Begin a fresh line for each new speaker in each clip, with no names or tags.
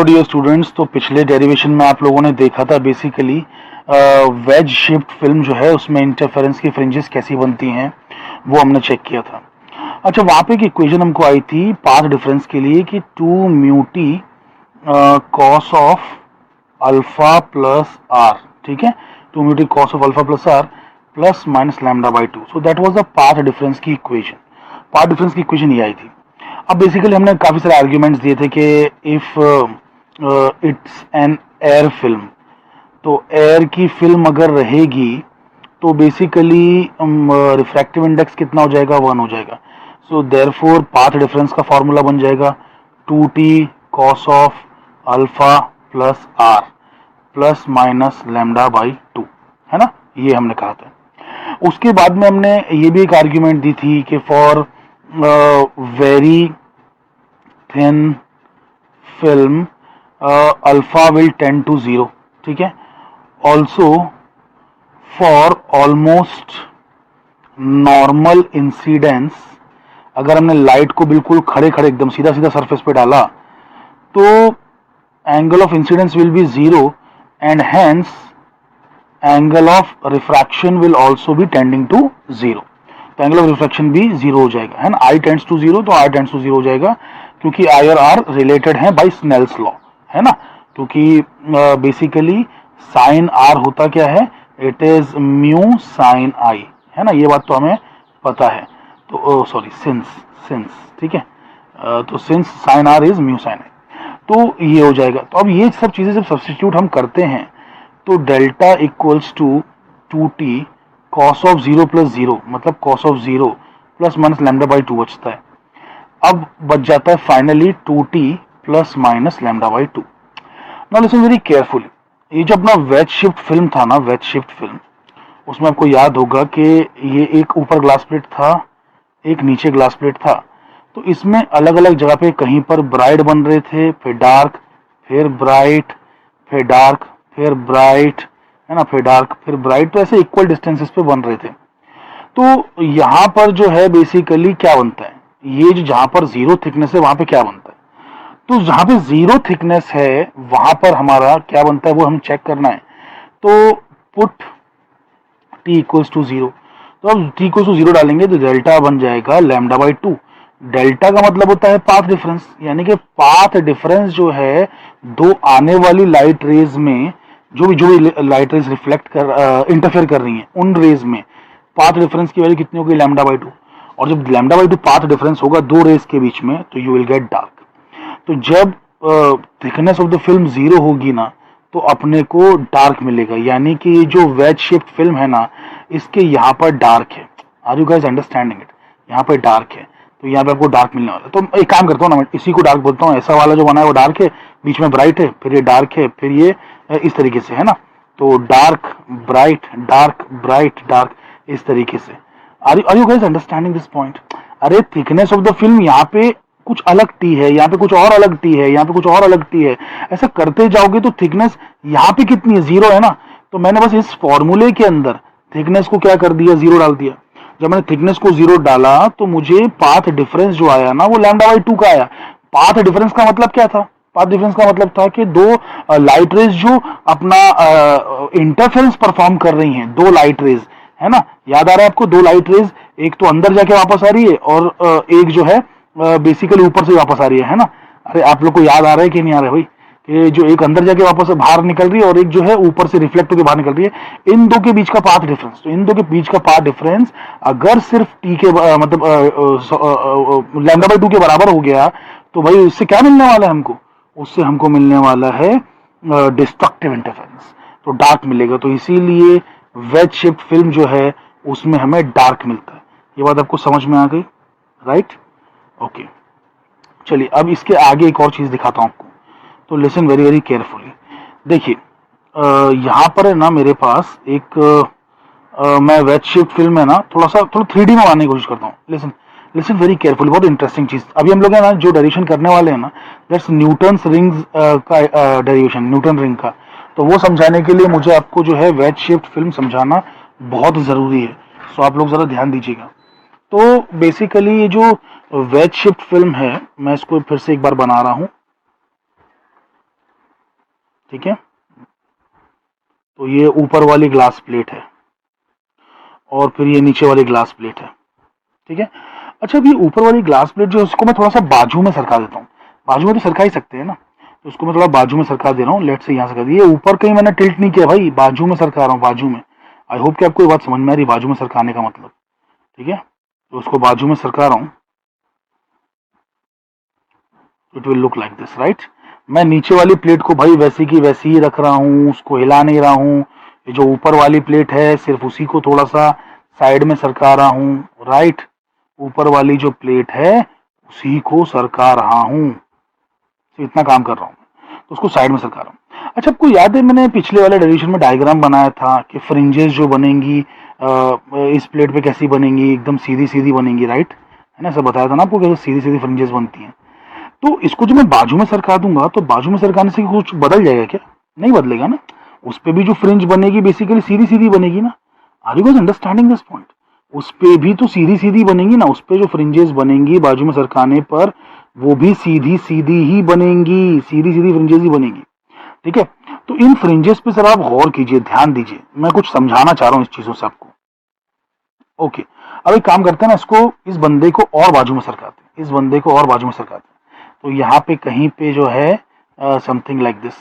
Hello dear students. तो पिछले derivation में आप लोगों ने देखा था बेसिकली वेज शेप्ड फिल्म जो है उसमें इंटरफेरेंस की फ्रिंजेस कैसी बनती हैं वो हमने चेक किया था। अच्छा, वहाँ पे एक इक्वेशन हमको आई थी पाथ डिफरेंस के लिए कि 2 mu T cos of alpha plus R, ठीक है, 2 mu T cos of alpha plus R plus minus lambda by 2। So that was the path difference की इक्वेशन। पाथ डिफरेंस की इक्वेशन ये आई थी। अब बेसिकली हमने काफी सारे आर्ग्यूमेंट्स दिए थे कि if it's an air film, तो एयर की फिल्म अगर रहेगी तो बेसिकली रिफ्रैक्टिव इंडेक्स कितना हो जाएगा, 1 हो जाएगा। सो देयरफॉर पाथ डिफरेंस का फॉर्मूला बन जाएगा 2t cos of alpha plus R plus minus lambda by 2, है ना, ये हमने कहा था। उसके बाद में हमने ये भी एक आर्ग्यूमेंट दी थी कि for very thin film alpha will tend to 0, ठीक है। Also for almost normal incidence, अगर हमने लाइट को बिल्कुल खड़े खड़े एकदम सीधा सीधा सरफेस पे डाला तो angle of incidence will be 0 and hence angle of refraction will also be tending to 0। तो एंगल ऑफ रिफ्रैक्शन भी 0 हो जाएगा, है ना। आई टेंड्स टू 0 तो आई टेंड्स टू 0 हो जाएगा, क्योंकि आई और आर रिलेटेड है बाय स्नेल्स लॉ, है ना। क्योंकि बेसिकली साइन आर होता क्या है, इट इज म्यू साइन आई, है ना, ये बात तो हमें पता है। तो सॉरी सिंस, ठीक है। तो since sine r is mu sine i, तो ये हो जाएगा। तो अब ये सब चीजें जब सब्स्टिट्यूट हम करते हैं तो delta equals to 2t cos of 0 plus 0, मतलब cos of 0 plus minus lambda by 2 बचता है। अब बच जाता है finally 2t plus minus lambda by 2। Now listen very carefully, ये जो अपना वेज शिफ्ट फिल्म था ना, वेज शिफ्ट फिल्म, उसमें आपको याद होगा कि ये एक ऊपर ग्लास प्लेट था, एक नीचे ग्लास प्लेट था। तो इसमें अलग अलग जगह पे कहीं पर ब्राइट बन रहे थे, फिर डार्क, फिर ब्राइट, फिर डार्क, फिर ब्राइट, है ना, फिर डार्क, फिर ब्राइट। तो ऐसे इक्वल डिस्टेंसेस पे बन रहे थे। तो यहाँ पर जो है बेसिकली क्या बनता है, ये जो जहां पर 0 थिकनेस है वहां पे क्या बनता है, तो जहां पे 0 थिकनेस है वहां पर हमारा क्या बनता है वो हम चेक करना है। तो पुट t इक्वल्स टू 0, तो अब t इक्वल्स टू 0 डालेंगे तो डेल्टा बन जाएगा लैम्डा बाई 2। डेल्टा का मतलब होता है पाथ डिफरेंस, यानी कि पाथ डिफरेंस जो है दो आने वाली लाइट रेज में, जो भी लाइट रेज रिफ्लेक्ट कर इंटरफेयर कर रही हैं उन रेज में पाथ डिफरेंस की वैल्यू कितनी होगी, लैम्डा बाई 2। और जब लैम्डा बाई 2 पाथ डिफरेंस होगा दो रेज के बीच में तो यू विल गेट डार्क। तो जब थिकनेस ऑफ द फिल्म 0 होगी ना तो अपने को डार्क मिलेगा, यानी कि जो वेज शेप्ड फिल्म है ना इसके यहाँ पर डार्क है। Are you guys understanding it? यहाँ पर डार्क है तो यहाँ पे आपको डार्क मिलने वाला है। तो एक काम करता हूँ ना, मैं इसी को डार्क बोलता हूँ। ऐसा वाला जो बना है वो डार्क है, बीच में ब्राइट है, फिर ये डार्क है, फिर ये इस तरीके से, है ना। तो dark bright dark bright dark, इस तरीके से। Are you guys understanding this point? अरे थिकनेस ऑफ द फिल्म यहाँ पे कुछ अलग टी है, यहाँ पे कुछ और अलग टी है, यहाँ पे कुछ और अलग टी है, ऐसा करते जाओगे तो थिकनेस यहाँ पे कितनी है, 0 है ना। तो मैंने बस इस फॉर्मूले के अंदर थिकनेस को क्या कर दिया, 0 डाल दिया। जब मैंने थिकनेस को 0 डाला तो मुझे पाथ डिफरेंस जो आया ना वो लैम्डा बाई 2 का आया। पाथ डिफरेंस का मतलब क्या था, पाथ डिफरेंस का मतलब था कि दो लाइट रेज जो अपना इंटरफेरेंस परफॉर्म कर रही हैं, दो लाइट रेज, है ना, याद आ रहा है आपको, दो लाइट रेज, एक तो अंदर जाके वापस आ रही है और एक जो है बेसिकली ऊपर से वापस आ रही है ना। अरे आप लोग को याद आ रहा है कि नहीं आ रहा है भाई, कि जो एक अंदर जाके वापस बाहर निकल रही है और एक जो है ऊपर से रिफ्लेक्ट होकर बाहर निकल रही है, इन दो के बीच का पाथ डिफरेंस, तो इन दो के बीच का पाथ डिफरेंस अगर सिर्फ टी के मतलब लैम्डा बाई 2 के बराबर हो गया तो भाई उससे क्या मिलने वाला है हमको, उससे हमको मिलने वाला है डिस्ट्रक्टिव इंटरफेरेंस, तो डार्क मिलेगा। तो इसीलिए वेज शेप्ड फिल्म जो है उसमें हमें डार्क मिलता है। ये बात आपको समझ में आ गई, राइट? ओके, चलिए अब इसके आगे एक और चीज दिखाता हूं आपको। तो लिसन वेरी वेरी केयरफुली। देखिए यहाँ पर है ना मेरे पास एक मैं वेज शेप्ड फिल्म है ना थोड़ा 3D में बनाने की कोशिश करता हूँ। लिसन लिसन वेरी केयरफुली, बहुत इंटरेस्टिंग चीज। अभी हम लोग है ना जो डेरिवेशन करने वाले हैं ना, दैट्स न्यूटन्स रिंग्स का डेरिवेशन, न्यूटन रिंग का। तो वो समझाने के लिए मुझे आपको जो है वेज शेप्ड फिल्म समझाना बहुत जरूरी है। सो आप लोग जरा ध्यान दीजिएगा। तो बेसिकली ये जो वेज शेप्ड फिल्म है, मैं इसको फिर से एक बार बना रहा हूं। ठीक है, तो ये ऊपर वाली ग्लास प्लेट है और फिर ये नीचे वाली ग्लास प्लेट है। ठीक है, अच्छा अब ये ऊपर वाली ग्लास प्लेट जो है उसको मैं थोड़ा सा बाजू में सरका देता हूँ। बाजू में तो सरका ही सकते हैं ना, तो उसको मैं थोड़ा बाजू में सरका दे रहा हूँ। लेट से यहाँ से कर दिया, ऊपर कहीं मैंने टिल्ट नहीं किया भाई, बाजू में सरका रहा हूँ, बाजू में। आई होप कि आपको ये बात समझ में आ रही है, बाजू में सरकाने का मतलब। ठीक है, तो उसको बाजू में सरका रहा हूँ, it will look like this, right. मैं नीचे वाली प्लेट को भाई वैसी की वैसी ही रख रहा हूँ, उसको हिला नहीं रहा हूँ। ये जो ऊपर वाली प्लेट है सिर्फ उसी को थोड़ा सा साइड में सरका रहा हूँ, राइट। ऊपर वाली जो प्लेट है उसी को सरका रहा हूँ, तो इतना काम कर रहा हूँ, तो उसको साइड में सरका रहा हूँ। अच्छा, आपको याद है मैंने पिछले वाले डेरिवेशन में डायग्राम बनाया था कि फ्रिंजेस जो बनेंगी इस प्लेट पे कैसी बनेंगी, एकदम सीधी सीधी बनेंगी, राइट, है ना। ऐसा बताया था ना आपको, कैसे सीधी सीधी फ्रिंजेस बनती हैं। तो इसको जब मैं बाजू में सरका दूंगा तो बाजू में सरकाने से कुछ बदल जाएगा क्या? नहीं बदलेगा ना। उस पे भी जो फ्रिंज बनेगी बेसिकली सीधी सीधी बनेगी ना। Are you guys understanding this point? उस पे भी तो सीधी सीधी बनेगी ना, उस पे जो फ्रिंजेस बनेंगी बाजू में सरकाने पर वो भी सीधी सीधी ही बनेंगी, सीधी सीधी फ्रिंजेस ही बनेगी। ठीक है, तो इन फ्रिंजेस पे सर आप गौर कीजिए, ध्यान दीजिए, मैं कुछ समझाना चाह रहा हूँ इस चीजों से आपको। ओके, अब एक काम करते हैं ना, इसको इस बंदे को और बाजू में सरकाते हैं, इस बंदे को और बाजू में सरकाते हैं। तो यहाँ पे कहीं पे जो है समथिंग लाइक दिस,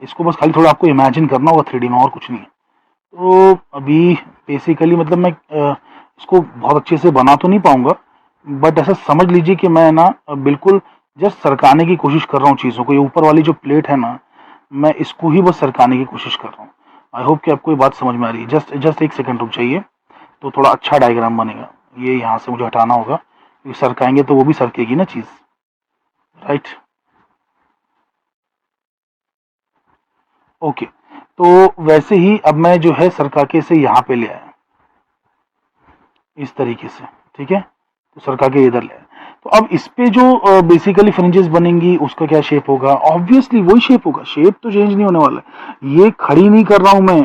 इसको बस खाली थोड़ा आपको इमेजिन करना होगा 3D में, और कुछ नहीं है। तो अभी बेसिकली मतलब मैं इसको बहुत अच्छे से बना तो नहीं पाऊंगा, बट ऐसा समझ लीजिए कि मैं ना बिल्कुल जस्ट सरकाने की कोशिश कर रहा हूँ चीज़ों को। ये ऊपर वाली जो प्लेट है ना, मैं इसको ही बस सरकाने की कोशिश कर रहा हूँ। आई होप कि आपको ये बात समझ में आ रही है। जस्ट जस्ट एक सेकंड रुक जाइए, तो थोड़ा अच्छा डायग्राम बनेगा। ये यहाँ से मुझे हटाना होगा, क्योंकि सरकाएंगे तो वो भी सरकेगी ना चीज़, राइट। ओके, तो वैसे ही अब मैं जो है सरका के इसे यहाँ पे ले आया इस तरीके से। ठीक है, तो सरका के इधर ले आया। तो अब इस पे जो बेसिकली फ्रिंजेस बनेंगी उसका क्या शेप होगा? ऑब्वियसली वही शेप होगा, शेप तो चेंज नहीं होने वाला है। ये खड़ी नहीं कर रहा हूं मैं,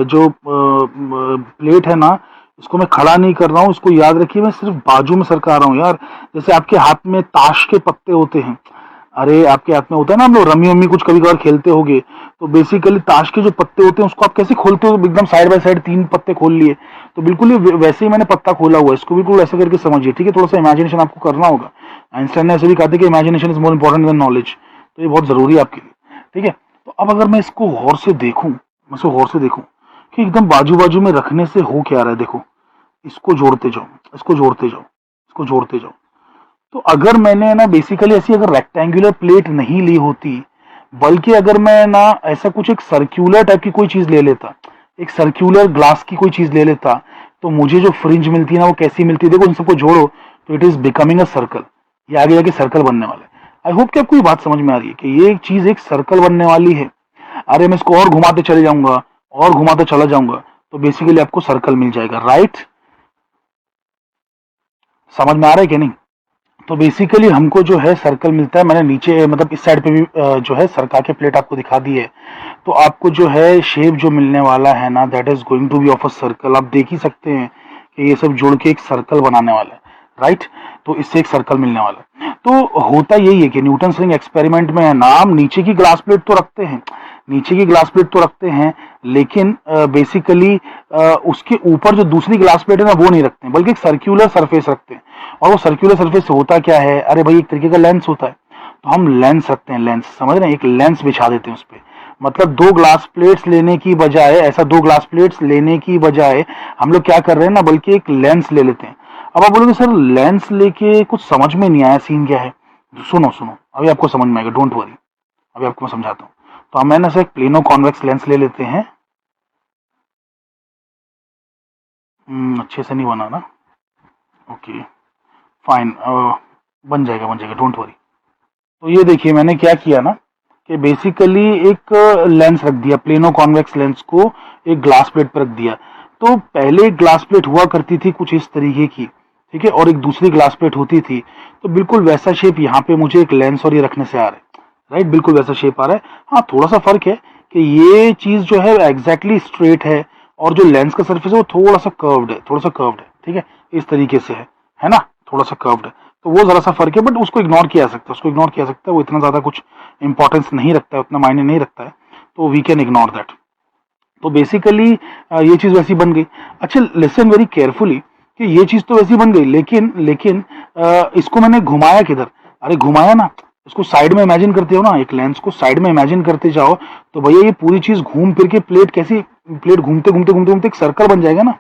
जो प्लेट है ना, इसको मैं खड़ा नहीं कर रहा हूँ, इसको याद रखिए, मैं सिर्फ बाजू में सरका रहा हूँ यार। जैसे आपके हाथ में ताश के पत्ते होते हैं, अरे आपके हाथ में होता है ना, हम लोग रमी वमी कुछ कभी कभार खेलते होगे, तो बेसिकली ताश के जो पत्ते होते हैं उसको आप कैसे खोलते हो? एकदम साइड बाय साइड 3 पत्ते खोल लिए, तो बिल्कुल ये वैसे ही मैंने पत्ता खोला हुआ है, इसको बिल्कुल ऐसे करके समझिए। ठीक है, थोड़ा सा इमेजिनेशन आपको करना होगा। आइंस्टाइन ने ऐसे भी कहा था कि imagination is more important than knowledge, तो ये बहुत जरूरी है आपके लिए। ठीक है, तो अब अगर मैं इसको गौर से देखूं, मैं इसको गौर से देखूं कि एकदम बाजू बाजू में रखने से हो क्या रहा है, देखो, इसको जोड़ते जाओ, इसको जोड़ते जाओ, इसको जोड़ते जाओ। तो अगर मैंने ना बेसिकली ऐसी अगर रेक्टेंगुलर प्लेट नहीं ली होती, बल्कि अगर मैं ना ऐसा कुछ एक सर्क्यूलर टाइप की कोई चीज ले लेता, एक सर्क्यूलर ग्लास की कोई चीज ले लेता, तो मुझे जो फ्रिंज मिलती है ना वो कैसी मिलती है? देखो, इन सबको जोड़ो तो it is becoming a circle. ये आगे जाके सर्कल बनने वाला है। आई होप कि आपको ये बात समझ में आ रही है कि ये एक चीज एक सर्कल बनने वाली है। अरे मैं इसको और घुमाते चले जाऊंगा और घुमाते चला जाऊंगा तो बेसिकली आपको सर्कल मिल जाएगा, राइट। समझ में आ रहा है कि नहीं? तो बेसिकली हमको जो है सर्कल मिलता है। मैंने नीचे मतलब इस साइड पे भी जो है सरका के प्लेट आपको दिखा दी है, तो आपको जो है शेप जो मिलने वाला है ना, that is going to be of a circle. आप देख ही सकते हैं कि ये सब जुड़ के एक सर्कल बनाने वाला है, राइट। तो इससे एक सर्कल मिलने वाला है। तो होता यही है कि न्यूटन रिंग एक्सपेरिमेंट में है ना, हम नीचे की ग्लास प्लेट तो रखते हैं, नीचे की ग्लास प्लेट तो रखते हैं, लेकिन बेसिकली उसके ऊपर जो दूसरी ग्लास प्लेट है ना वो नहीं रखते हैं, बल्कि एक सर्क्यूलर सरफेस रखते हैं। और वो सर्क्यूलर सरफेस होता क्या है? अरे भाई, एक तरीके का लेंस होता है। तो हम लेंस रखते हैं, लेंस, समझ रहे हैं? एक लेंस बिछा देते हैं उस पर। मतलब दो ग्लास प्लेट्स लेने की बजाय, ऐसा दो ग्लास प्लेट्स लेने की बजाय हम लोग क्या कर रहे हैं ना, बल्कि एक लेंस ले लेते हैं। अब आप बोलोगे सर लेंस लेके कुछ समझ में नहीं आया, सीन क्या है? सुनो सुनो, अभी आपको समझ में आएगा, डोंट वरी, अभी आपको मैं समझाता हूँ। तो हम ना सर एक प्लेनो कॉन्वेक्स लेंस ले लेते हैं। अच्छे से नहीं बना ना? ओके फाइन, बन जाएगा बन जाएगा, डोंट वरी। तो ये देखिए मैंने क्या किया ना, कि बेसिकली एक लेंस रख दिया, प्लेनो कॉन्वेक्स लेंस को एक ग्लास प्लेट पर रख दिया। तो पहले एक ग्लास प्लेट हुआ करती थी कुछ इस तरीके की, ठीक है, और एक दूसरी ग्लास प्लेट होती थी। तो बिल्कुल वैसा शेप यहाँ पे मुझे एक लेंस और ये रखने से आ रहा है, राइट, बिल्कुल वैसा शेप आ रहा है। हाँ, थोड़ा सा फर्क है कि ये चीज जो है एग्जैक्टली स्ट्रेट है, और जो लेंस का सरफेस है वो थोड़ा सा कर्व्ड है, थोड़ा सा कर्व्ड है, ठीक है, इस तरीके से है ना, थोड़ा सा कर्व्ड है। तो वो जरा सा फर्क है, बट उसको इग्नोर किया जा सकता है, उसको इग्नोर किया जा सकता है, वो इतना ज्यादा कुछ इंपॉर्टेंस नहीं रखता है, उतना मायने नहीं रखता है, तो वी कैन इग्नोर दैट। तो बेसिकली ये चीज वैसी बन गई। अच्छा लिसन वेरी केयरफुली कि ये चीज तो वैसी बन गई, लेकिन लेकिन इसको मैंने घुमाया किधर? अरे घुमाया ना, इसको साइड में इमेजिन करते हो ना, एक लेंस को साइड में इमेजिन करते जाओ तो भैया ये पूरी चीज घूम फिर के प्लेट कैसी, प्लेट घूमते घूमते घूमते घूमते एक सर्कल बन जाएगा ना।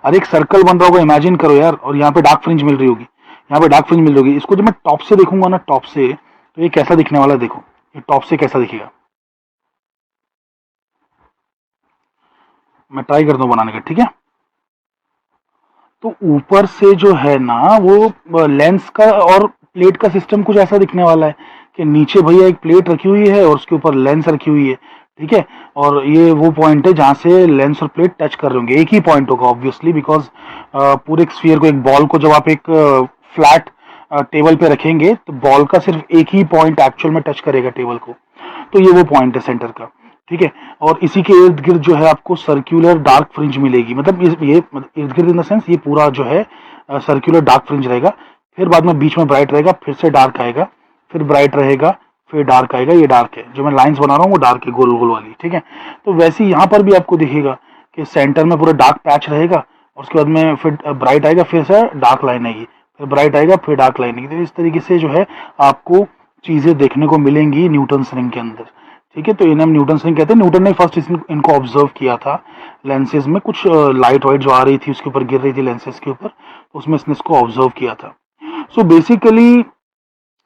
अरे एक सर्कल बन रहा होगा, इमेजिन करो यार, और यहाँ पे डार्क फ्रिंज मिल रही होगी, यहाँ पे डार्क फ्रिंज मिल रही होगी। इसको जब मैं टॉप से देखूंगा ना, टॉप से, तो ये कैसा दिखने वाला है, देखो ये टॉप से कैसा दिखेगा। मैं ट्राई करता हूँ बनाने का, ठीक है। तो ऊपर से जो है ना वो लेंस का और प्लेट का सिस्टम कुछ ऐसा दिखने वाला है कि नीचे भैया एक प्लेट रखी हुई है और उसके ऊपर लेंस रखी हुई है, ठीक है। और ये वो पॉइंट है जहां से लेंस और प्लेट टच कर रहे होंगे, एक ही पॉइंट होगा ऑब्वियसली, बिकॉज पूरे एक स्फीयर को, एक बॉल को जब आप एक फ्लैट टेबल पे रखेंगे तो बॉल का सिर्फ एक ही पॉइंट एक्चुअल में टच करेगा टेबल को, तो ये वो पॉइंट है सेंटर का, ठीक है। और इसी के इर्द गिर्द जो है आपको सर्कुलर डार्क फ्रिंज मिलेगी, मतलब ये इर्द गिर्द इन द सेंस ये पूरा जो है सर्कुलर डार्क फ्रिंज रहेगा, फिर बाद में बीच में ब्राइट रहेगा, फिर से डार्क आएगा, फिर ब्राइट रहेगा, फिर डार्क आएगा। ये डार्क है, जो मैं लाइंस बना रहा हूँ वो डार्क है, गोल गोल वाली, ठीक है। तो वैसे ही यहाँ पर भी आपको दिखेगा कि सेंटर में पूरा डार्क पैच रहेगा और उसके बाद में फिर ब्राइट आएगा, फिर से डार्क लाइन आएगी, फिर ब्राइट आएगा, फिर डार्क लाइन आएगी। तो इस तरीके से जो है आपको चीजें देखने को मिलेंगी न्यूटन्स रिंग के अंदर, ठीक है। तो इन्हें हम न्यूटन्स रिंग कहते हैं। न्यूटन ने फर्स्ट इनको ऑब्जर्व किया था लेंसेज में, कुछ लाइट वाइट जो आ रही थी उसके ऊपर गिर रही थी लेंसेज के ऊपर, तो उसमें इसने इसको ऑब्जर्व किया था। सो बेसिकली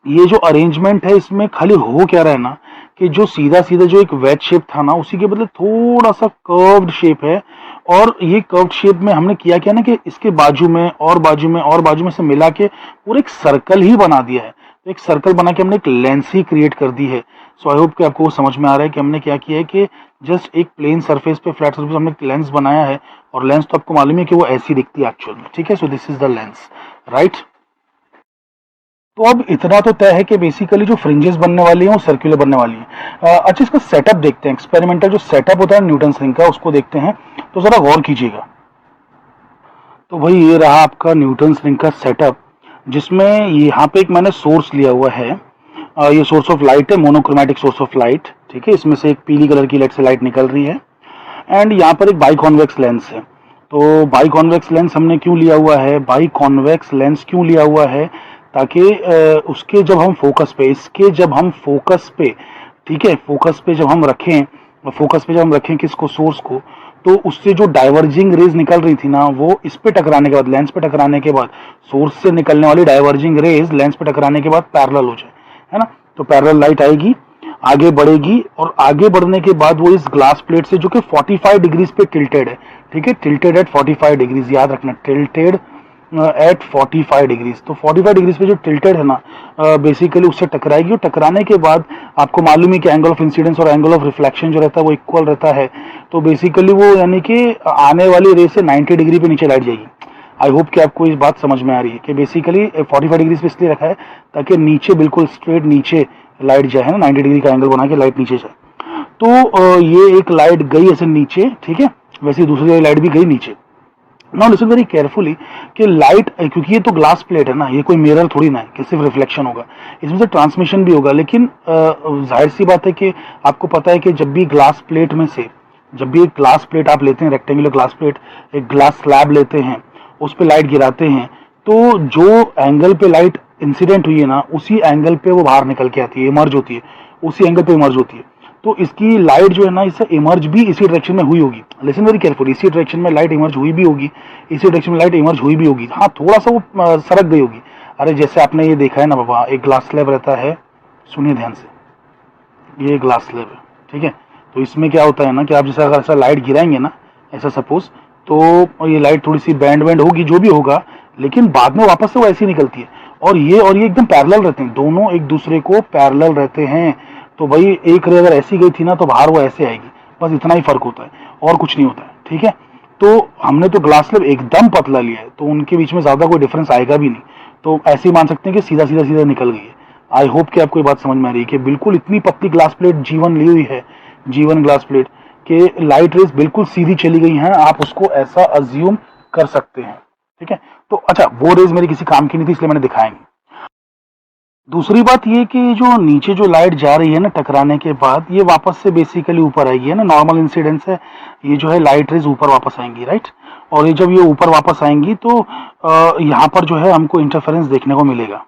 ये जो अरेंजमेंट है इसमें खाली हो क्या रहा है ना कि जो सीधा सीधा जो एक वेज शेप था ना उसी के बदले थोड़ा सा कर्व्ड शेप है। और ये कर्व्ड शेप में हमने किया क्या ना कि इसके बाजू में और बाजू में और बाजू में से मिला के पूरा एक सर्कल ही बना दिया है। तो एक सर्कल बना के हमने एक लेंस ही क्रिएट कर दी है। सो आई होप कि आपको समझ में आ रहा है कि हमने क्या किया है कि जस्ट एक प्लेन सरफेस पे, फ्लैट सरफेस हमने एक लेंस बनाया है, और लेंस तो आपको मालूम है कि वो ऐसी दिखती है एक्चुअल में, ठीक है। So this is the lens, right. तो अब इतना तो तय है कि बेसिकली जो फ्रिंजेस बनने वाली हैं वो सर्कुलर बनने वाली हैं। अच्छा इसका सेटअप देखते हैं, एक्सपेरिमेंटल जो सेटअप होता है न्यूटन्स रिंग का उसको देखते हैं, तो जरा गौर कीजिएगा। तो भाई ये रहा आपका न्यूटन्स रिंग का सेटअप, जिसमें यहाँ पे एक मैंने सोर्स लिया हुआ है। ये सोर्स ऑफ लाइट है, मोनोक्रोमेटिक सोर्स ऑफ लाइट, ठीक है। इसमें से एक पीली कलर की लाइट से लाइट निकल रही है, एंड यहाँ पर एक बाई कॉन्वेक्स लेंस है। तो बाई कॉन्वेक्स लेंस हमने क्यों लिया हुआ है, बाई कॉन्वेक्स लेंस क्यों लिया हुआ है, ताकि उसके जब हम फोकस पे, इसके जब हम फोकस पे, ठीक है, फोकस पे जब हम रखें, फोकस पे जब हम रखें किसको, सोर्स को, तो उससे जो डाइवर्जिंग रेज निकल रही थी ना वो इस पे टकराने के बाद, लेंस पे टकराने के बाद, सोर्स से निकलने वाली डाइवर्जिंग रेज लेंस पे टकराने के बाद पैरेलल हो जाए, है ना। तो पैरेलल लाइट आएगी, आगे बढ़ेगी, और आगे बढ़ने के बाद वो इस ग्लास प्लेट से, जो कि 45 डिग्रीज पे टिल्टेड है, ठीक है, टिल्टेड एट 45 डिग्रीज, याद रखना, टिल्टेड एट 45 डिग्रीज। तो 45 डिग्रीज पे जो टिल्टेड है ना बेसिकली उससे टकराएगी, और टकराने के बाद आपको मालूम है कि एंगल ऑफ इंसिडेंस और एंगल ऑफ रिफ्लेक्शन जो रहता है वो इक्वल रहता है। तो बेसिकली वो यानी कि आने वाली रे से 90 डिग्री पे नीचे लाइट जाएगी। आई होप कि आपको इस बात समझ में आ रही है कि बेसिकली 45 डिग्रीज पे इसलिए रखा है ताकि नीचे बिल्कुल स्ट्रेट नीचे लाइट जाए, है ना, 90 डिग्री का एंगल बना के लाइट नीचे जाए। तो ये एक लाइट गई ऐसे नीचे, ठीक है, वैसे दूसरी लाइट भी गई नीचे। नाउ लिसन वेरी केयरफुली कि लाइट, क्योंकि ये तो ग्लास प्लेट है ना, ये कोई मिरर थोड़ी ना है कि सिर्फ रिफ्लेक्शन होगा, इसमें से ट्रांसमिशन भी होगा। लेकिन जाहिर सी बात है कि आपको पता है कि जब भी ग्लास प्लेट में से, जब भी एक ग्लास प्लेट आप लेते हैं, रेक्टेंगुलर ग्लास प्लेट, एक ग्लास स्लैब लेते हैं, उस पर लाइट गिराते हैं, तो जो एंगल पे लाइट इंसिडेंट हुई है ना उसी एंगल पे वो बाहर निकल के आती है, इमर्ज होती है, उसी एंगल पे इमर्ज होती है। तो इसकी लाइट जो है ना इससे इमर्ज भी इसी डायरेक्शन में हुई होगी। लिसन वेरी केयरफुल, इसी डायरेक्शन में लाइट इमर्ज हुई भी होगी, इसी डायरेक्शन में लाइट इमर्ज हुई भी होगी। हाँ थोड़ा सा वो सरक गई होगी। अरे जैसे आपने ये देखा है ना बाबा, एक ग्लास स्लैब रहता है, सुनिए ध्यान से, ये ग्लास स्लैब है, ठीक है। तो इसमें क्या होता है ना कि आप जैसे अगर ऐसा लाइट गिराएंगे ना, ऐसा सपोज, तो ये लाइट थोड़ी सी बैंड बैंड होगी, जो भी होगा, लेकिन बाद में वापस से वो ऐसी निकलती है। और ये एकदम पैरेलल रहते हैं, दोनों एक दूसरे को पैरेलल रहते हैं। तो भाई एक रे अगर ऐसी गई थी ना तो बाहर वो ऐसे आएगी, बस इतना ही फर्क होता है और कुछ नहीं होता है, ठीक है। तो हमने तो ग्लास स्लैब एकदम पतला लिया है, तो उनके बीच में ज्यादा कोई डिफरेंस आएगा भी नहीं। तो ऐसे ही मान सकते हैं कि सीधा सीधा सीधा निकल गई है। आई होप कि आपको ये बात समझ में आ रही है कि बिल्कुल इतनी पतली ग्लास प्लेट जीवन ली हुई है, जीवन ग्लास प्लेट के लाइट रेज बिल्कुल सीधी चली गई हैं, आप उसको ऐसा अज्यूम कर सकते हैं, ठीक है। तो अच्छा वो रेज मेरी किसी काम की नहीं थी इसलिए मैंने दिखाया नहीं। दूसरी बात ये कि जो नीचे जो लाइट जा रही है ना टकराने के बाद, ये वापस से बेसिकली ऊपर आएगी, है ना, नॉर्मल इंसिडेंस है, ये जो है लाइट रेज ऊपर वापस आएंगी, राइट। और ये जब ये ऊपर वापस आएंगी तो यहाँ पर जो है हमको इंटरफेरेंस देखने को मिलेगा।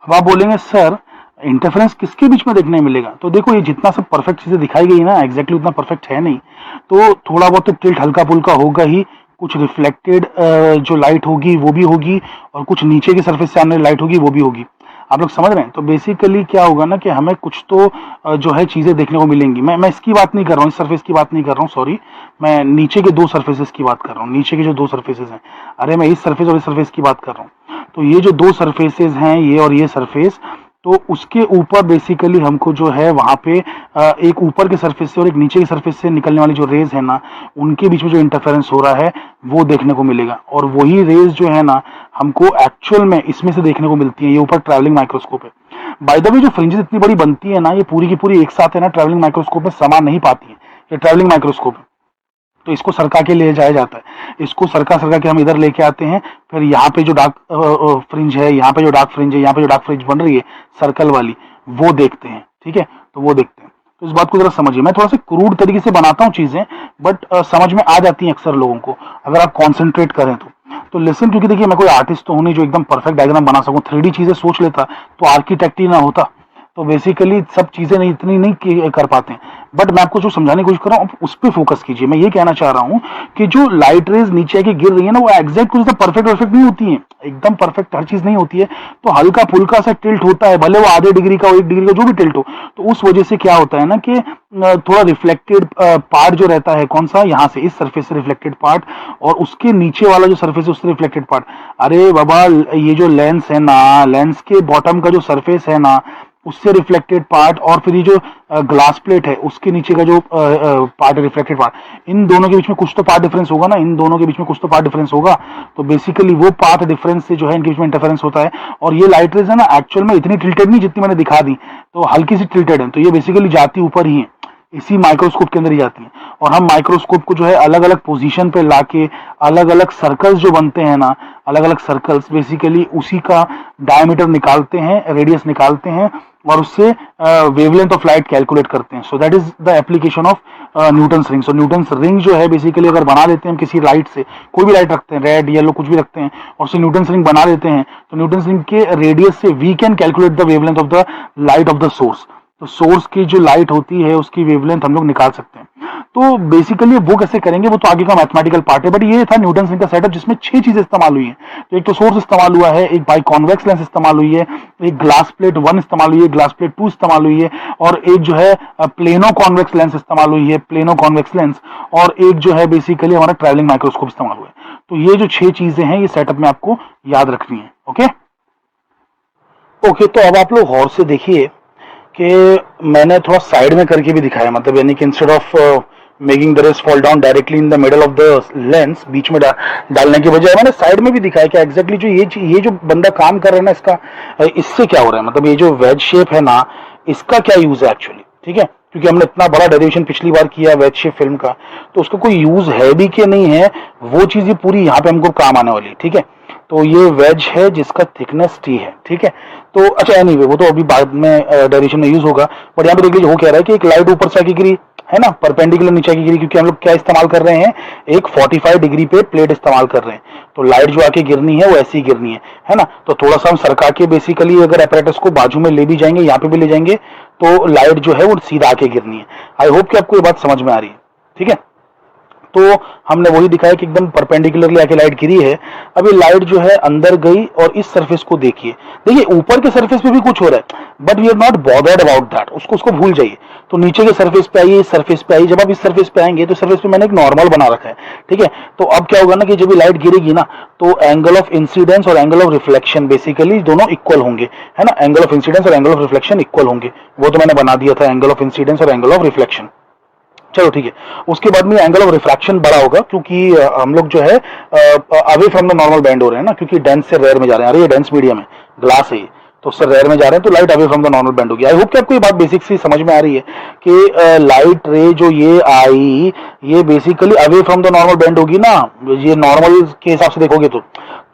अब आप बोलेंगे सर इंटरफेरेंस किसके बीच में देखने मिलेगा, तो देखो ये जितना सब परफेक्ट चीजें दिखाई गई ना, एग्जैक्टली उतना परफेक्ट है नहीं, तो थोड़ा बहुत तो टिल्ट हल्का फुल्का होगा ही, कुछ रिफ्लेक्टेड जो लाइट होगी वो भी होगी, और कुछ नीचे की सरफेस से आने वाली लाइट होगी वो भी होगी। आप लोग समझ रहे हैं। तो बेसिकली क्या होगा ना कि हमें कुछ तो जो है चीजें देखने को मिलेंगी। मैं इसकी बात नहीं कर रहा हूँ, इस सरफेस की बात नहीं कर रहा हूँ, सॉरी, मैं नीचे के दो सरफेसेस की बात कर रहा हूँ। नीचे के जो दो सरफेसेस हैं, अरे मैं इस सरफेस और इस सरफेस की बात कर रहा हूँ। तो ये जो दो सरफेसेस हैं, ये और ये सरफेस, तो उसके ऊपर बेसिकली हमको जो है वहां पे एक ऊपर के सरफेस से और एक नीचे के सरफेस से निकलने वाली जो रेज है ना, उनके बीच में जो इंटरफेरेंस हो रहा है वो देखने को मिलेगा। और वही रेज जो है ना हमको एक्चुअल में इसमें से देखने को मिलती है। ये ऊपर ट्रैवलिंग माइक्रोस्कोप है। बाय द वे जो फ्रिंजेस इतनी बड़ी बनती है ना, ये पूरी की पूरी एक साथ है ना ट्रैवलिंग माइक्रोस्कोप में समा नहीं पाती है। ये ट्रैवलिंग माइक्रोस्कोप है, तो इसको सरका के ले जाया जाता है। इसको सरका सरका के हम इधर लेके आते हैं, फिर यहाँ पे जो डार्क फ्रिंज है, यहाँ पे जो डार्क फ्रिंज है, यहाँ पे जो डार्क फ्रिंज बन रही है सर्कल वाली, वो देखते हैं। ठीक है, तो वो देखते हैं। तो इस बात को जरा समझिए। मैं थोड़ा सा क्रूड तरीके से बनाता हूँ चीजें, बट समझ में आ जाती हैं अक्सर लोगों को अगर आप कॉन्सेंट्रेट करें तो लिसन। क्योंकि देखिए मैं कोई आर्टिस्ट तो हूँ नहीं जो एकदम परफेक्ट डायग्राम बना सकूं। 3D चीजें सोच लेता तो आर्किटेक्ट ही ना होता। तो बेसिकली सब चीजें नहीं इतनी नहीं कर पाते हैं, बट मैं आपको जो समझाने की कोशिश कर रहा हूँ उस पर फोकस कीजिए। मैं ये कहना चाह रहा हूँ कि जो लाइट रेज नीचे आके गिर रही है ना, वो एग्जैक्ट कुछ परफेक्ट नहीं होती है, एकदम परफेक्ट हर चीज नहीं होती है। तो हल्का फुल्का सा टिल्ट होता है, भले वो आधे डिग्री का हो, 1 डिग्री का, जो भी टिल्ट हो। तो उस वजह से क्या होता है ना कि थोड़ा रिफ्लेक्टेड पार्ट जो रहता है, कौन सा, यहाँ से इस सरफेस से रिफ्लेक्टेड पार्ट, और उसके नीचे वाला जो सरफेस है उससे रिफ्लेक्टेड पार्ट। अरे बाबा, ये जो लेंस है ना, लेंस के बॉटम का जो सरफेस है ना, उससे रिफ्लेक्टेड पार्ट, और फिर ये जो ग्लास प्लेट है उसके नीचे का जो पार्ट है रिफ्लेक्टेड पार्ट, इन दोनों के बीच में कुछ तो पार्ट डिफरेंस होगा ना, इन दोनों के बीच में कुछ तो पार्ट डिफरेंस होगा। तो बेसिकली वो पार्ट डिफरेंस से जो है इनके बीच में इंटरफेरेंस होता है। और ये लाइट रेज है ना एक्चुअल में इतनी टिल्टेड नहीं जितनी मैंने दिखा दी, तो हल्की सी टिल्टेड है। तो ये बेसिकली जाती ऊपर ही है, इसी माइक्रोस्कोप के अंदर ही जाती है। और हम माइक्रोस्कोप को जो है अलग अलग पोजीशन पे लाके अलग अलग सर्कल्स जो बनते हैं ना, अलग अलग सर्कल्स, बेसिकली उसी का डायमीटर निकालते हैं, रेडियस निकालते हैं, और उससे वेवलेंथ ऑफ लाइट कैलकुलेट करते हैं। So that is the application of Newton's ring. So Newton's ring जो है बेसिकली अगर बना लेते हैं हम किसी लाइट से, कोई भी लाइट रखते हैं, रेड येलो कुछ भी रखते हैं, और उससे न्यूटन्स रिंग बना लेते हैं, तो न्यूटन्स रिंग के रेडियस से we can calculate the wavelength of the light of the source. तो सोर्स की जो लाइट होती है उसकी वेवलेंथ हम लोग निकाल सकते हैं। तो बेसिकली वो कैसे करेंगे वो तो आगे का मैथमेटिकल पार्ट है, बट ये था न्यूटन्स रिंग का सेटअप जिसमें 6 चीजें इस्तेमाल हुई हैं। तो एक तो सोर्स इस्तेमाल हुआ है, एक बाई कॉन्वेक्स लेंस इस्तेमाल हुई है, एक ग्लास प्लेट 1 इस्तेमाल हुई है, ग्लास प्लेट 2 इस्तेमाल हुई है, और एक जो है प्लेनो कॉन्वेक्स लेंस इस्तेमाल हुई है, प्लेनो कॉन्वेक्स लेंस, और एक जो है बेसिकली हमारा ट्रैवलिंग माइक्रोस्कोप इस्तेमाल हुआ है। तो ये जो 6 चीजें हैं ये सेटअप में आपको याद रखनी है। ओके, तो अब आप लोग गौर से देखिए कि मैंने थोड़ा साइड में करके भी दिखाया, मतलब यानी कि instead of making the rays fall down directly in the middle of the lens, बीच में डालने के बजाय मैंने साइड में भी दिखाया कि एग्जैक्टली जो ये जो बंदा काम कर रहा है ना, इसका इससे क्या हो रहा है, मतलब ये जो वेज शेप है ना, इसका क्या यूज है एक्चुअली। ठीक है, क्योंकि हमने इतना बड़ा डेरिवेशन पिछली बार किया वेज शेप फिल्म का, तो उसका कोई यूज है भी कि नहीं है, वो चीज ये पूरी यहाँ पे हमको काम आने वाली है। ठीक है, तो ये वेज है जिसका थिकनेस टी है। ठीक है, तो अच्छा एनीवे वो तो अभी बाद में डेरिवेशन में यूज होगा, बट यहाँ पे देख लीजिए वो कह रहा है कि एक लाइट ऊपर से आके गिरी है ना, परपेंडिकुलर नीचे की गिरी, क्योंकि हम लोग क्या इस्तेमाल कर रहे हैं, एक 45 डिग्री पे प्लेट इस्तेमाल कर रहे हैं। तो लाइट जो आके गिरनी है वो ऐसी ही गिरनी है ना। तो थोड़ा सा हम सरका के बेसिकली अगर apparatus को बाजू में ले भी जाएंगे, यहाँ पे भी ले जाएंगे, तो लाइट जो है वो सीधा आके गिरनी है। आई होप कि आपको ये बात समझ में आ रही है। ठीक है, तो हमने वही दिखाया कि एकदम परपेंडिकुलरली आके लाइट गिरी है। अब ये लाइट जो है अंदर गई, और इस सरफेस को देखिए ऊपर के सरफेस पे भी कुछ हो रहा है, but we are not bothered about that, उसको भूल जाइए। तो नीचे के सरफेस पे आइए, इस सरफेस पे आइए। जब आप इस सरफेस पे आएंगे तो सरफेस पे मैंने एक नॉर्मल बना रखा है। ठीक है, तो अब क्या होगा ना कि जब ये लाइट गिरेगी ना, तो एंगल ऑफ इंसिडेंस और एंगल ऑफ रिफ्लेक्शन बेसिकली दोनों इक्वल होंगे, है ना। एंगल ऑफ इंसिडेंस और एंगल ऑफ रिफ्लेक्शन इक्वल होंगे, वो तो मैंने बना दिया था, एंगल ऑफ इंसिडेंस और एंगल ऑफ रिफ्लेक्शन। चलो ठीक है, उसके बाद में एंगल ऑफ रिफ्रैक्शन बड़ा होगा, क्योंकि हम लोग जो है away from the normal band हो रहे हैं ना, क्योंकि डेंस से रेयर में जा रहे हैं। अरे ये डेंस मीडियम है, ग्लास है ये, तो उससे रेयर में जा रहे हैं, तो light away from the normal band होगी। आई होप कि आपको ये बात बेसिक सी समझ में आ रही है कि लाइट रे जो ये आई, ये basically away from the normal band होगी ना, ये नॉर्मल के हिसाब से देखोगे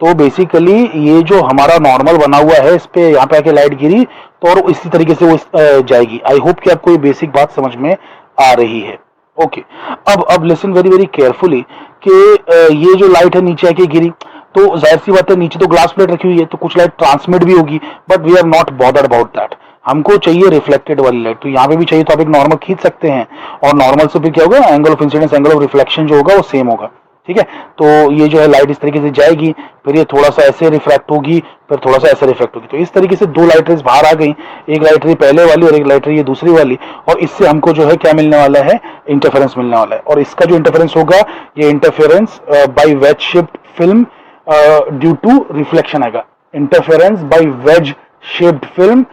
तो बेसिकली ये जो हमारा नॉर्मल बना हुआ है इस पे यहाँ पे आके लाइट गिरी तो और इसी तरीके से वो जाएगी। आई होप कि आपको ये बेसिक बात समझ में आ रही है। ओके, अब लिसन वेरी वेरी केयरफुली कि ये जो लाइट है नीचे आके गिरी तो जाहिर सी बात है नीचे तो ग्लास प्लेट रखी हुई है तो कुछ लाइट ट्रांसमिट भी होगी, but we are not bothered about that. हमको चाहिए रिफ्लेक्टेड वाली लाइट, तो यहाँ पे भी चाहिए तो आप एक नॉर्मल खींच सकते हैं और नॉर्मल से फिर क्या होगा, angle of incidence angle of reflection जो होगा वो सेम होगा। ठीक है, तो ये जो है लाइट इस तरीके से जाएगी, फिर ये थोड़ा सा ऐसे रिफ्रैक्ट होगी, फिर थोड़ा सा ऐसे रिफ्लेक्ट होगी। तो इस तरीके से दो लाइट रेज बाहर आ गई, एक लाइट रे पहले वाली और एक लाइट रे ये दूसरी वाली, और इससे हमको जो है क्या मिलने वाला है, इंटरफेरेंस मिलने वाला है। और इसका जो इंटरफेरेंस होगा ये interference by wedge shaped film due to reflection आएगा। Interference by wedge shaped film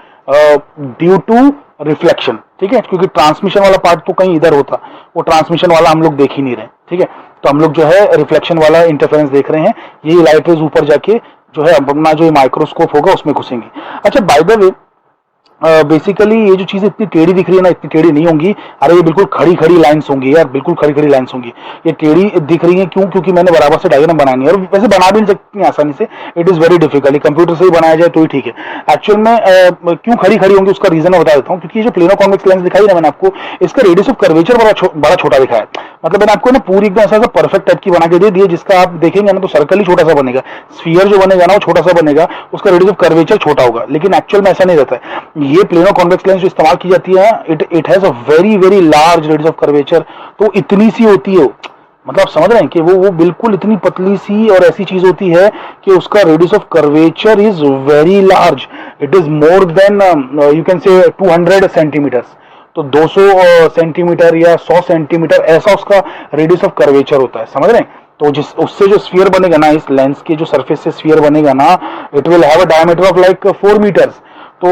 due to reflection. ठीक है, क्योंकि ट्रांसमिशन वाला पार्ट तो कहीं इधर होता, वो ट्रांसमिशन वाला हम लोग देख ही नहीं रहे। ठीक है, तो हम लोग जो है रिफ्लेक्शन वाला इंटरफेरेंस देख रहे हैं। ये लाइट रेज ऊपर जाके जो है अपना जो माइक्रोस्कोप होगा उसमें घुसेंगी। अच्छा, बाय द वे बेसिकली ये जो चीजें इतनी टेढ़ी दिख रही है ना, इतनी टेढ़ी नहीं होंगी। अरे ये बिल्कुल खड़ी खड़ी लाइंस होंगी यार, बिल्कुल खड़ी खड़ी लाइंस होंगी। ये टेढ़ी दिख रही है क्यों? क्योंकि मैंने बराबर से डायग्राम बनानी है, और वैसे बना भी नहीं सकती आसानी से, it is very difficult. Computer से ही बनाया जाए तो ही ठीक है। एक्चुअल में क्यों खड़ी खड़ी होंगी उसका रीजन मैं बता देता हूँ। क्योंकि ये जो प्लेनो कॉन्वेक्स लेंस दिखाई ना मैंने आपको, इसका रेडियस ऑफ कर्वेचर बड़ा छोटा दिखा है। मतलब मैंने आपको ना पूरी एकदम ऐसा परफेक्ट टाइप की बना के दे दी है, जिसका आप देखेंगे ना तो सर्कल ही छोटा सा बनेगा, स्फीयर जो बनेगा ना वो छोटा सा बनेगा, उसका रेडियस ऑफ कर्वेचर छोटा होगा। लेकिन एक्चुअल में ऐसा नहीं रहता है। ये प्लेनो कॉन्वेक्स लेंस जो इस्तेमाल की जाती है, it has a very very large radius of curvature. तो इतनी सी होती है, मतलब आप समझ रहे हैं कि वो बिल्कुल इतनी पतली सी और ऐसी चीज होती है कि उसका radius of curvature is very large. It is more than you can say 200 centimetres. तो 200 सेंटीमीटर या 100 सेंटीमीटर ऐसा उसका रेडियस ऑफ कर्वेचर होता है, समझ रहे हैं। तो जिस उससे जो स्फीयर बनेगा ना, इस लेंस के जो सरफेस से स्फीयर बनेगा ना, it will have a diameter of like 4 metres. तो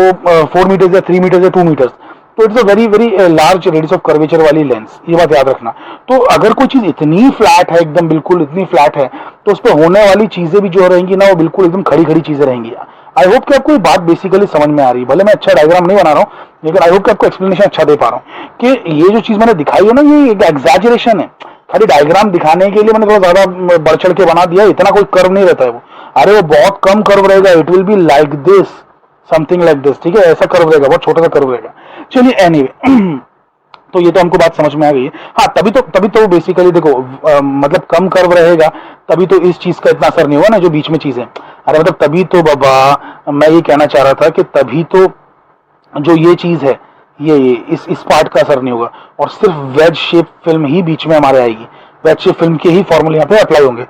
4 मीटर्स या 3 मीटर्स या 2 मीटर्स, तो it's a very very large radius of curvature वाली लेंस, ये बात याद रखना। तो अगर कोई चीज इतनी फ्लैट है, एकदम बिल्कुल इतनी फ्लैट है, तो उस पर होने वाली चीजें भी जो रहेंगी ना वो बिल्कुल एकदम खड़ी खड़ी चीजें रहेंगी। आई होप कि आपको ये बात बेसिकली समझ में आ रही है। भले मैं अच्छा डायग्राम नहीं बना रहा हूँ, लेकिन आई होप कि आपको एक्सप्लेनेशन अच्छा दे पा रहा हूँ कि ये जो चीज मैंने दिखाई है ना, ये एक एग्जैजरेशन है। खाली डायग्राम दिखाने के लिए मैंने थोड़ा ज्यादा बढ़ चढ़ के बना दिया, इतना कोई कर्व नहीं रहता है वो। अरे वो बहुत कम कर्व रहेगा, it will be like this, something like this. ठीक है, ऐसा कर्व रहेगा, बहुत छोटा सा कर्व रहेगा। चलिए एनीवे तो ये तो हमको बात समझ में आ गई है। हाँ, तभी तो बेसिकली देखो मतलब कम कर्व रहेगा तभी तो इस चीज का इतना असर नहीं होगा ना, जो बीच में चीजें। अरे मतलब तभी तो बाबा मैं ये कहना चाह रहा था कि तभी तो जो ये चीज है, ये इस पार्ट का असर नहीं होगा, और सिर्फ वेज शेप फिल्म ही बीच में हमारे आएगी। वेज शेप फिल्म के ही फॉर्मूले यहाँ पे अप्लाई होंगे।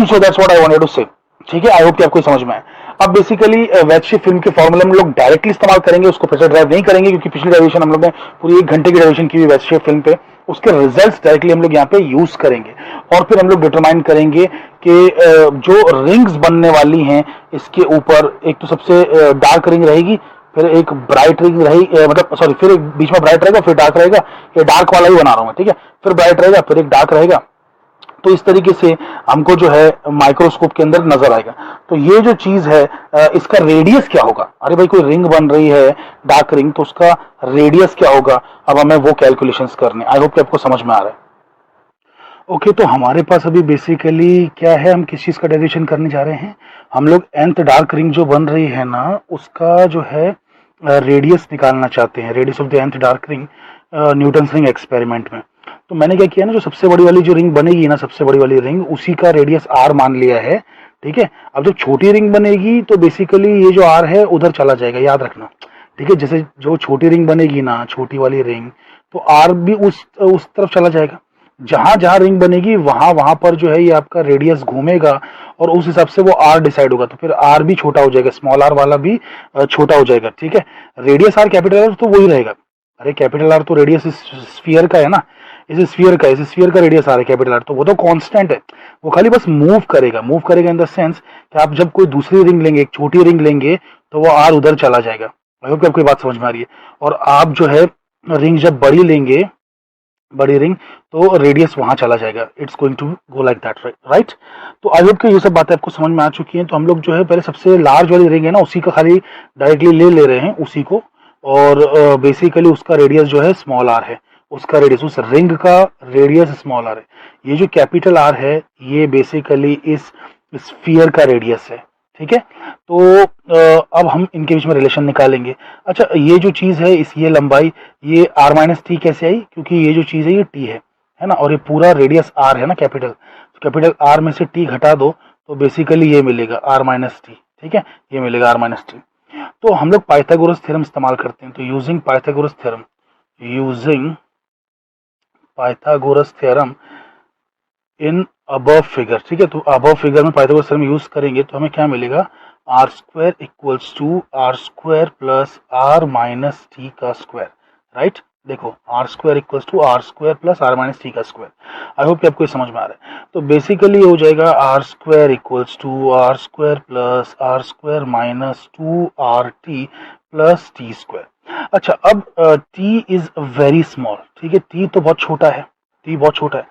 So that's what I wanted to say. ठीक है, आई होप कि आपको समझ में आए। अब बेसिकली वेज शेप फिल्म के फॉर्मूले हम लोग डायरेक्टली इस्तेमाल करेंगे, उसको प्रेशर ड्राइव नहीं करेंगे, क्योंकि पिछली डेरिवेशन हम लोग ने पूरी 1 घंटे की डेरिवेशन की हुई वेज शेप फिल्म पे, उसके रिजल्ट्स डायरेक्टली हम लोग यहाँ पे यूज करेंगे। और फिर हम लोग डिटरमाइन करेंगे कि जो रिंग्स बनने वाली हैं इसके ऊपर, एक तो सबसे डार्क रिंग रहेगी, फिर एक ब्राइट रिंग रहेगी, मतलब सॉरी, फिर एक बीच में ब्राइट रहेगा, फिर डार्क रहेगा। ये डार्क वाला ही बना रहा हूँ, ठीक है। फिर ब्राइट रहेगा, फिर एक डार्क रहेगा। तो इस तरीके से हमको जो है माइक्रोस्कोप के अंदर नजर आएगा। तो ये जो चीज है इसका रेडियस क्या होगा? अरे भाई कोई रिंग बन रही है डार्क रिंग, तो उसका रेडियस क्या होगा? अब हमें वो कैलकुलेशंस करने। आई होप कि आपको समझ में आ रहा है। ओके, तो हमारे पास अभी बेसिकली क्या है, हम किस चीज का डेरिवेशन करने जा रहे हैं। हम लोग nth डार्क रिंग जो बन रही है ना, उसका जो है रेडियस निकालना चाहते हैं, radius of the nth dark ring Newton's ring experiment में। तो मैंने क्या किया ना, जो सबसे बड़ी वाली जो रिंग बनेगी ना, सबसे बड़ी वाली रिंग, उसी का रेडियस r मान लिया है। ठीक है, अब जब छोटी रिंग बनेगी तो बेसिकली ये जो r है उधर चला जाएगा, याद रखना। ठीक है, जैसे जो छोटी रिंग बनेगी ना, छोटी वाली रिंग, तो r भी उस तरफ चला जाएगा। जहां जहां रिंग बनेगी वहां पर जो है ये आपका रेडियस घूमेगा, और उस हिसाब से वो r डिसाइड होगा। तो फिर r भी छोटा हो जाएगा, स्मॉल r वाला भी छोटा हो जाएगा। ठीक है, रेडियस r कैपिटल R तो वही रहेगा। अरे कैपिटल R तो रेडियस इस स्फीयर का है ना, इस स्फीयर का रेडियस R है कैपिटल R, तो वो तो कांस्टेंट है। वो खाली बस मूव करेगा इन द सेंस कि आप जब कोई दूसरी रिंग लेंगे, एक छोटी रिंग लेंगे, तो वो R उधर चला जाएगा। आई होप कि आपको बात समझ में आ रही है। और आप जो है रिंग जब बड़ी लेंगे, बड़ी रिंग, तो रेडियस वहां चला जाएगा। It's going to go like that, right. तो आई होप कि ये सब बातें आपको समझ में आ चुकी हैं। तो हम लोग जो है पहले सबसे लार्ज वाली रिंग है ना, उसी का खाली डायरेक्टली ले रहे हैं उसी को, और बेसिकली उसका रेडियस जो है स्मॉल r है। उसका रेडियस, उस रिंग का रेडियस स्मॉल r है। ये जो कैपिटल R है, ये बेसिकली इस स्फीयर का रेडियस है, ठीक है। तो अब हम इनके बीच में रिलेशन निकालेंगे। अच्छा, ये जो चीज़ है, इस ये लंबाई, ये r माइनस टी कैसे आई, क्योंकि ये जो चीज़ है ये t है ना, और ये पूरा रेडियस r है ना, कैपिटल, तो कैपिटल R में से t घटा दो तो बेसिकली ये मिलेगा r माइनस टी, ठीक है, ये मिलेगा r माइनस टी। तो हम लोग पाइथागोरस थ्योरम इस्तेमाल करते हैं, तो using Pythagoras theorem in above figure, ठीक है। तो अबव फिगर में पाइथागोरस थ्योरम यूज करेंगे तो हमें क्या मिलेगा, R square equals to R square plus R minus T का स्क्वायर, राइट। देखो, R square equals to R square plus R minus T का स्क्वायर। आई होप कि आपको ये समझ में आ रहा है। तो बेसिकली हो जाएगा R square equals to R square plus R square minus two R T plus T square. अच्छा, अब टी इज वेरी स्मॉल, ठीक है, टी तो बहुत छोटा है, टी बहुत छोटा है।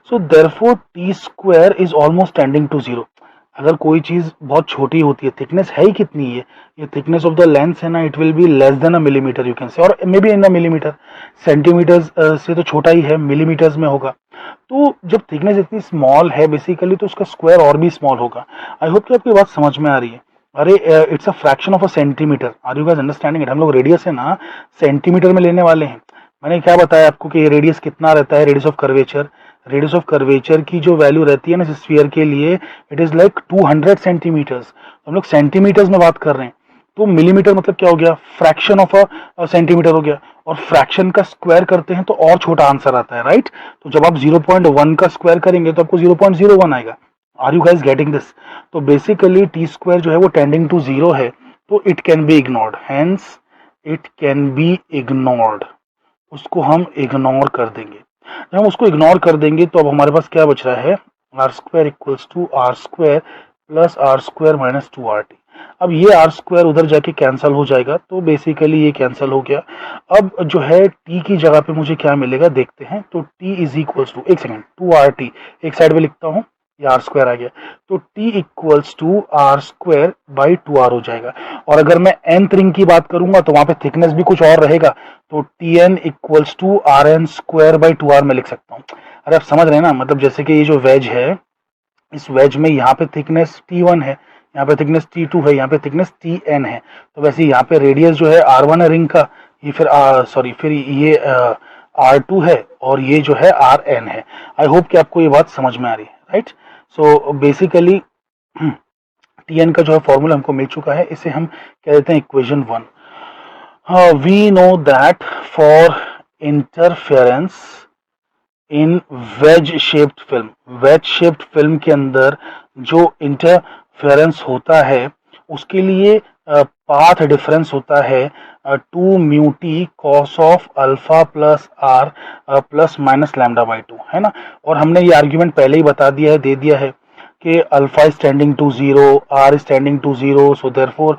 So therefore T square is almost tending to zero. अगर कोई चीज बहुत छोटी होती है, थिकनेस है ही कितनी है, ये थिकनेस ऑफ द लेंस है ना, it will be less than a millimetre, you can say, और maybe in a millimetre, centimetres से तो छोटा ही है, मिलीमीटर्स में होगा। तो जब थिकनेस इतनी स्मॉल है बेसिकली, तो उसका स्क्वायर और भी स्मॉल होगा। आई होप कि आपकी बात समझ में आ रही है। अरे, it's a fraction of a centimetre, are you guys understanding it. हम लोग रेडियस है ना सेंटीमीटर में लेने वाले हैं। मैंने क्या बताया आपको कि रेडियस कितना रहता है, radius of curvature, radius of curvature की जो वैल्यू रहती है ना स्फीयर के लिए, इट इज लाइक 200 सेंटीमीटर्स। हम लोग सेंटीमीटर्स में बात कर रहे हैं, तो मिलीमीटर मतलब क्या हो गया, फ्रैक्शन ऑफ अ सेंटीमीटर हो गया, और फ्रैक्शन का स्क्वायर करते हैं तो और छोटा आंसर आता है, राइट। तो जब आप 0.1 का स्क्वायर करेंगे तो आपको 0.01 आएगा। Are you guys getting this. तो बेसिकली टी स्क्वायर जो है वो टेंडिंग टू जीरो है, तो it can be ignored, hence it can be ignored, उसको हम इग्नोर कर देंगे। जब हम उसको इग्नोर कर देंगे तो अब हमारे पास क्या बच रहा है, R square equals to R square plus R square minus two R T. अब ये आर स्क्वायर उधर जाके कैंसिल हो जाएगा, तो बेसिकली ये कैंसिल हो गया। अब जो है टी की जगह पे मुझे क्या मिलेगा देखते हैं। तो टी इज इक्वल्स टू, एक सेकेंड, टू आर टी एक साइड में लिखता हूँ, ये आर स्क्वायर आ गया, तो T equals to R square by two R हो जाएगा। और अगर मैं nth रिंग की बात करूंगा तो वहां पे थिकनेस भी कुछ और रहेगा, तो T N equals to R N square by two R में लिख सकता हूँ। अरे आप समझ रहे हैं ना, मतलब जैसे कि ये जो वेज है, इस वेज में यहाँ पे थिकनेस T1 है, यहाँ पे थिकनेस T2 है, यहाँ पे थिकनेस Tn है। तो वैसे यहाँ पे रेडियस जो है R1 है रिंग का, ये फिर सॉरी फिर ये R2 है, और ये जो है Rn है। आई होप कि आपको ये बात समझ में आ रही है, राइट। सो बेसिकली Tn का जो है फॉर्मूला हमको मिल चुका है, इसे हम कह देते हैं equation 1। We know that for interference in wedge shaped film, wedge shaped film के अंदर जो इंटरफेरेंस होता है उसके लिए पाथ डिफरेंस होता है 2 μt cos of alpha plus R plus minus lambda by 2, है ना। और हमने ये आर्ग्यूमेंट पहले ही बता दिया है, दे दिया है कि alpha is tending to zero, R is tending to zero, so therefore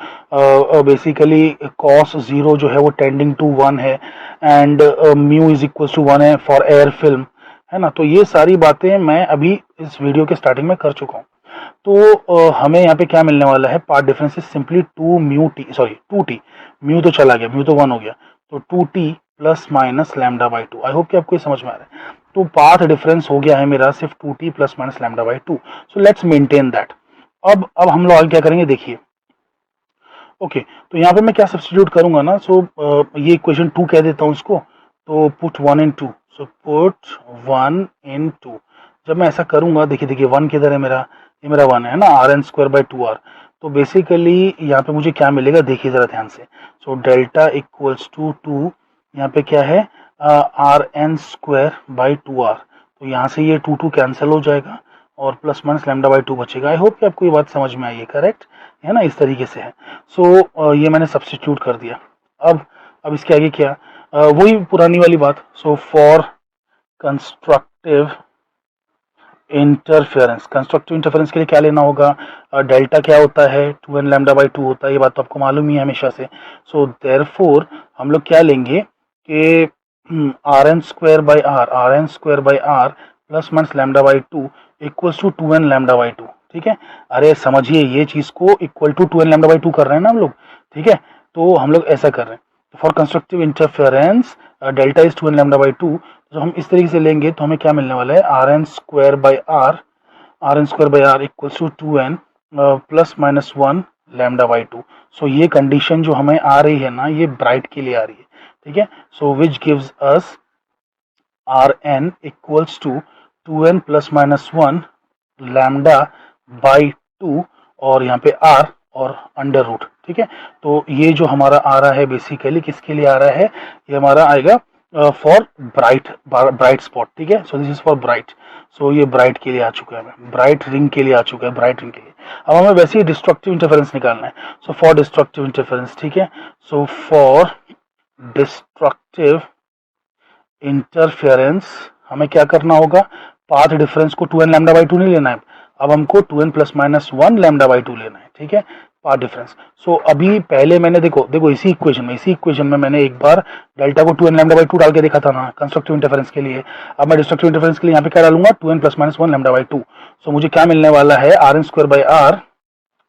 basically cos zero जो है वो टेंडिंग टू 1 है, and mu is equal to 1 है फॉर एयर फिल्म, है ना। तो ये सारी बातें मैं अभी इस वीडियो के स्टार्टिंग में कर चुका हूँ। तो हमें यहाँ पे क्या मिलने वाला है, path difference is simply 2 mu तो चला गया, म्यू तो 1 हो गया, तो 2t plus minus lambda by 2। I hope कि आपको ये समझ में आ रहा है। तो पाथ डिफरेंस हो गया है मेरा सिर्फ 2t plus minus lambda by 2। So let's maintain that. अब हम लोग आगे क्या करेंगे देखिए। ओके, तो यहाँ पे मैं क्या सब्स्टिट्यूट करूंगा ना, सो ये इक्वेशन 2 कह देता हूँ इसको, तो पुट 1 इन 2, सो पुट 1 इन 2। जब मैं ऐसा करूंगा, देखिए देखिए 1 किधर है मेरा, ये मेरा 1 है ना, R N square by 2 R. तो बेसिकली यहाँ पे मुझे क्या मिलेगा देखिए जरा ध्यान से। सो डेल्टा इक्वल्स टू 2, यहाँ पे क्या है, R N square by 2 R. तो यहाँ से ये 2 कैंसिल हो जाएगा और प्लस माइनस लैम्डा बाई 2 बचेगा। आई होप कि आपको ये बात समझ में आई है, करेक्ट है ना, इस तरीके से है। सो ये मैंने सब्स्टिट्यूट कर दिया। अब इसके आगे क्या, वही पुरानी वाली बात। So for constructive interference, constructive interference के लिए क्या लेना होगा, डेल्टा क्या होता है, 2n लैम्डा बाई 2 होता है, ये बात तो आपको मालूम ही है हमेशा से। सो देयरफॉर हम लोग क्या लेंगे कि R N square by R plus minus lambda by 2 equals to 2n lambda by 2, ठीक है। अरे समझिए, ये चीज को equal to 2n lambda by 2 कर रहे हैं ना हम लोग, ठीक है। तो हम लोग ऐसा कर रहे हैं, for constructive interference delta is 2n lambda by 2। जो हम इस तरीके से लेंगे तो हमें क्या मिलने वाला है, R N square by R R N square by R equals to 2n plus minus 1 lambda by 2। So ये कंडीशन जो हमें आ रही है ना, ये ब्राइट के लिए आ रही है, ठीक है। So which gives us r n equals to 2n plus minus 1 lambda by 2 और यहाँ पे आर और अंडर रूट, ठीक है। तो ये जो हमारा आ रहा है बेसिकली किसके लिए आ रहा है, ये हमारा आएगा फॉर ब्राइट स्पॉट, ठीक है। So this is for bright. So ये ब्राइट के लिए आ चुका है, ब्राइट रिंग के लिए आ चुका है, ब्राइट रिंग के लिए। अब हमें वैसे ही डिस्ट्रक्टिव इंटरफेरेंस निकालना है। सो फॉर डिस्ट्रक्टिव इंटरफेरेंस, ठीक है। सो फॉर डिस्ट्रक्टिव इंटरफेरेंस हमें क्या करना होगा, पाथ डिफरेंस को 2n लैम्डा बाई 2 नहीं लेना है, अब हमको 2n plus minus 1 lambda by 2 लेना है, ठीक है, पाथ डिफरेंस। सो अभी पहले मैंने देखो इसी इक्वेशन में मैंने एक बार डेल्टा को 2n लैम्डा बाई 2 डाल के देखा था ना कंस्ट्रक्टिव इंटरफेरेंस के लिए। अब मैं डिस्ट्रक्टिव इंटरफेरेंस के लिए यहाँ पे क्या डालूंगा, 2n plus minus 1 lambda by 2। So मुझे क्या मिलने वाला है, R N square by R,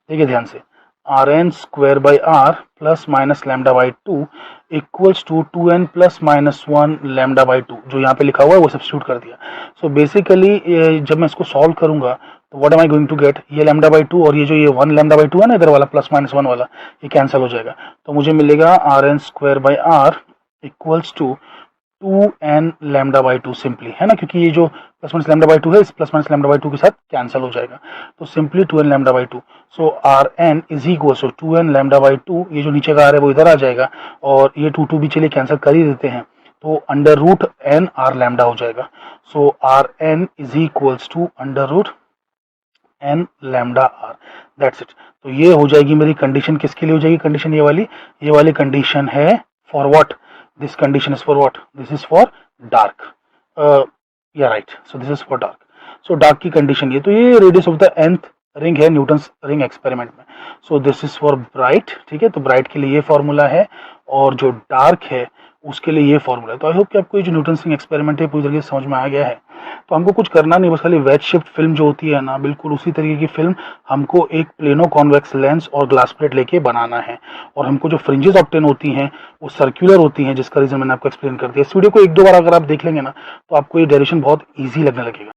देखिए ध्यान से, R N square by R plus minus lambda by 2 equals to 2n plus minus 1 lambda by 2। जो यहाँ पे लिखा हुआ है वो सब्स्टिट्यूट कर दिया। सो बेसिकली जब मैं इसको सॉल्व करूंगा तो what am I going to get, ये लैम्डा बाई 2 और ये जो ये 1 लैम्डा बाई 2 है ना इधर वाला प्लस माइनस 1 वाला, ये कैंसिल हो जाएगा। तो मुझे मिलेगा R N square by R equals to 2n lambda by 2 simply, है ना, क्योंकि ये जो प्लस माइनस लैम्डा बाई 2 है इस प्लस माइनस लैम्डा बाई 2 के साथ कैंसिल हो जाएगा। तो simply 2n lambda by 2। So are N is equal to 2n lambda by 2, ये जो नीचे का आ रहा है वो इधर आ जाएगा और ये 2 भी चलिए कैंसिल कर ही देते हैं, तो under root n r lambda हो जाएगा। So are N is equals to under root n lambda r, that's it. तो ये हो जाएगी मेरी कंडीशन, किसके लिए हो जाएगी कंडीशन, ये वाली कंडीशन है for what, this condition is for what, this is for dark, yeah right, so this is for dark। so dark की कंडीशन ये, तो ये radius of the nth ring है न्यूटन्स रिंग एक्सपेरिमेंट में। सो this is for bright, ठीक है। तो bright के लिए ये फॉर्मूला है और जो डार्क है उसके लिए ये फॉर्मूला है। तो आई होप कि आपको ये जो न्यूटन्स रिंग एक्सपेरिमेंट है पूरी तरीके से समझ में आ गया है। तो हमको कुछ करना नहीं, बस खाली वेज शिफ्ट फिल्म जो होती है ना, बिल्कुल उसी तरीके की फिल्म हमको एक प्लेनो कॉन्वेक्स लेंस और ग्लास प्लेट लेके बनाना है। और हमको जो फ्रिंजेस ऑब्टेन होती हैं वो सर्कुलर होती हैं, जिसका रीजन मैंने आपको एक्सप्लेन कर दिया। इस वीडियो को एक दो बार अगर आप देख लेंगे ना तो आपको ये डायरेक्शन बहुत ईजी लगने लगेगा।